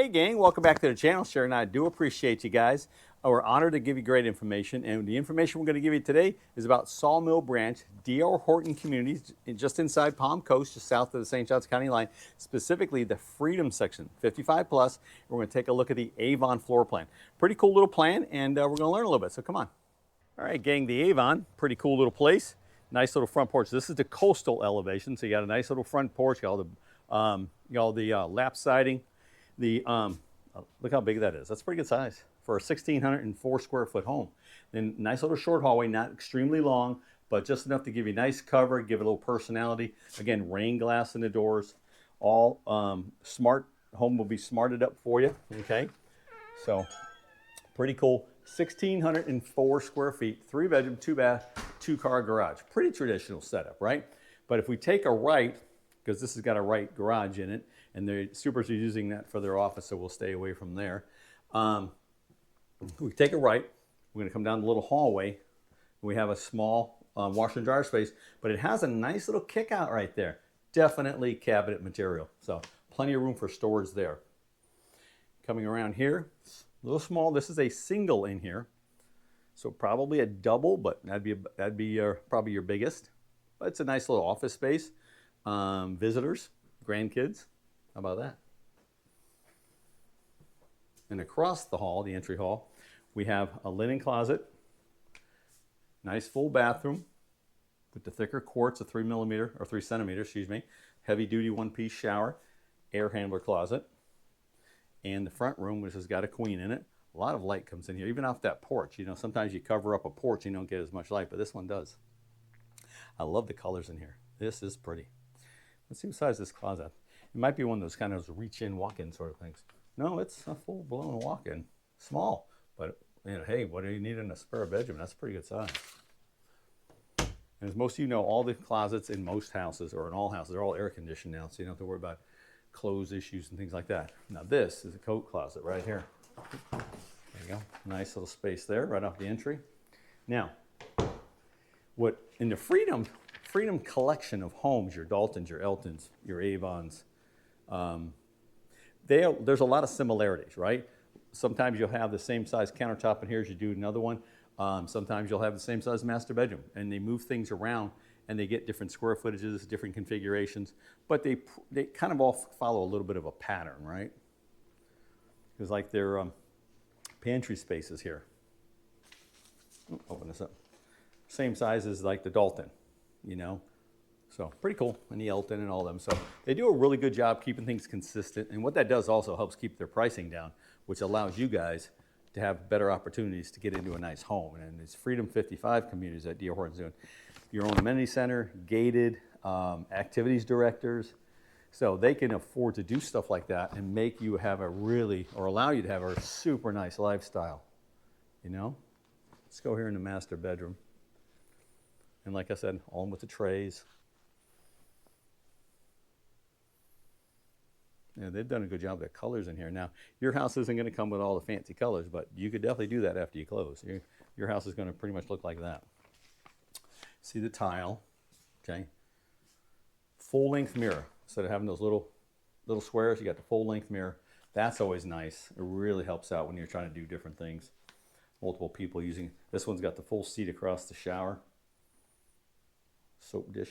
Hey gang, welcome back to the channel. Sharon and I do appreciate you guys. We're honored to give you great information, and the information we're going to give you today is about Sawmill Branch, D.R. Horton communities, just inside Palm Coast, just south of the St. Johns County line, specifically the Freedom section, 55 plus. We're going to take a look at the Avon floor plan. Pretty cool little plan, and we're going to learn a little bit, so come on. All right, gang, the Avon, pretty cool little place. Nice little front porch. This is the coastal elevation, so you got a nice little front porch, you got all the lap siding. Look how big that is. That's a pretty good size for a 1,604 square foot home. Then nice little short hallway, not extremely long, but just enough to give you nice cover, give it a little personality. Again, rain glass in the doors. All smart. Home will be smarted up for you. Okay, so pretty cool. 1,604 square feet, 3 bedroom, 2 bath, 2 car garage. Pretty traditional setup, right? But if we take a right, because this has got a right garage in it, and the supers are using that for their office, so we'll stay away from there. We take a right, we're gonna come down the little hallway. We have a small washer and dryer space, but it has a nice little kick out right there. Definitely cabinet material, so plenty of room for storage there. Coming around here, a little small. This is a single in here, so probably a double, but that'd be probably your biggest. But it's a nice little office space. Visitors, grandkids, how about that? And across the hall, the entry hall, we have a linen closet, nice full bathroom with the thicker quartz, a 3 centimeter, excuse me, heavy duty one-piece shower, air handler closet, and the front room, which has got a queen in it. A lot of light comes in here, even off that porch. You know, sometimes you cover up a porch and you don't get as much light, but this one does. I love the colors in here. This is pretty. Let's see what size this closet. It might be one of those kind of reach-in, walk-in sort of things. No, it's a full-blown walk-in. Small, but you know, hey, what do you need in a spare bedroom? That's a pretty good size. And as most of you know, all the closets in most houses, or in all houses, are all air-conditioned now, so you don't have to worry about clothes issues and things like that. Now this is a coat closet right here. There you go. Nice little space there, right off the entry. Now, what in the Freedom collection of homes, your Daltons, your Eltons, your Avons, there's a lot of similarities, right? Sometimes you'll have the same size countertop in here as you do another one. Sometimes you'll have the same size master bedroom, and they move things around and they get different square footages, different configurations, but they kind of all follow a little bit of a pattern, right? Because like their pantry spaces here. Open this up. Same size as like the Dalton, you know? So pretty cool, and the Elton and all of them. So they do a really good job keeping things consistent, and what that does also helps keep their pricing down, which allows you guys to have better opportunities to get into a nice home. And it's Freedom 55 communities that D.R. Horton's doing. Your own amenity center, gated, activities directors. So they can afford to do stuff like that and make you have allow you to have a super nice lifestyle, you know? Let's go here in the master bedroom. And like I said, all with the trays. Yeah, they've done a good job of the colors in here. Now, your house isn't going to come with all the fancy colors, but you could definitely do that after you close. Your house is going to pretty much look like that. See the tile, okay? Full-length mirror. Instead of having those little squares, you got the full-length mirror. That's always nice. It really helps out when you're trying to do different things. Multiple people using. This one's got the full seat across the shower. Soap dish.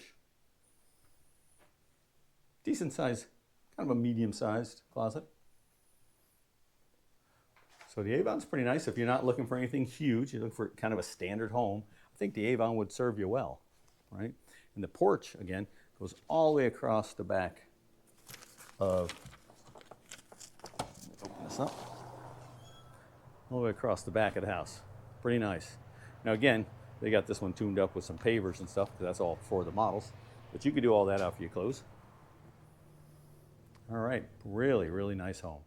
Decent size. Kind of a medium-sized closet. So the Avon's pretty nice. If you're not looking for anything huge, you're looking for kind of a standard home, I think the Avon would serve you well, right? And the porch, again, goes all the way across the back of, open this up, all the way across the back of the house. Pretty nice. Now again, they got this one tuned up with some pavers and stuff, because that's all for the models. But you can do all that after you close. All right, really, really nice home.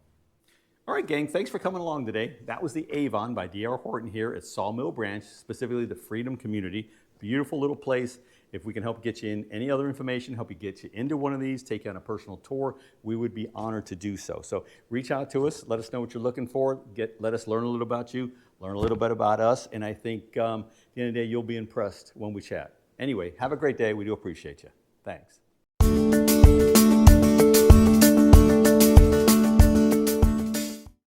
All right, gang, thanks for coming along today. That was the Avon by D.R. Horton here at Sawmill Branch, specifically the Freedom community. Beautiful little place. If we can help get you in any other information, help you get you into one of these, take you on a personal tour, we would be honored to do so. So reach out to us, let us know what you're looking for, let us learn a little about you, learn a little bit about us, and I think at the end of the day, you'll be impressed when we chat. Anyway, have a great day. We do appreciate you. Thanks.